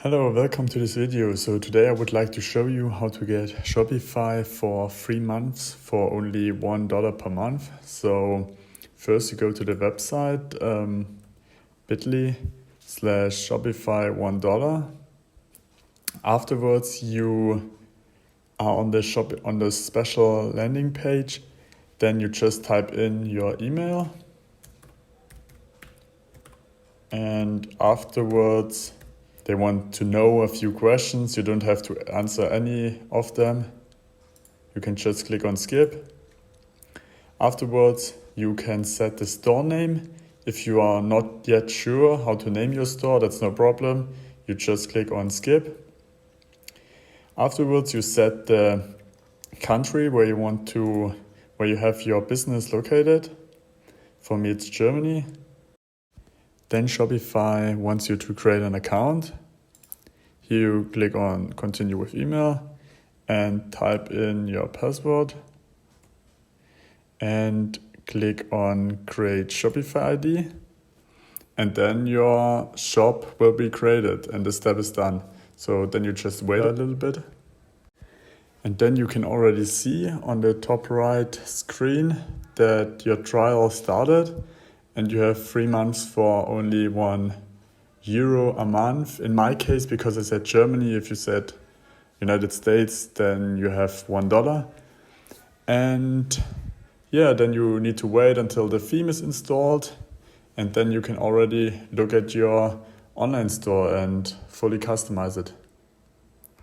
Hello, welcome to this video. So today I would like to show you how to get Shopify for 3 months for only $1 per month. So first you go to the website bit.ly/Shopify $1. Afterwards you are on the special landing page. Then you just type in your email, and afterwards they want to know a few questions. You don't have to answer any of them. You can just click on skip. Afterwards, you can set the store name. If you are not yet sure how to name your store, that's no problem. You just click on skip. Afterwards, you set the country where you have your business located. For me, it's Germany. Then Shopify wants you to create an account. Here you click on continue with email and type in your password and click on create Shopify ID, and then your shop will be created and the step is done. So then you just wait a little bit, and then you can already see on the top right screen that your trial started. And you have 3 months for only €1 a month. In my case, because I said Germany, if you said United States, then you have $1. And yeah, then you need to wait until the theme is installed. And then you can already look at your online store and fully customize it.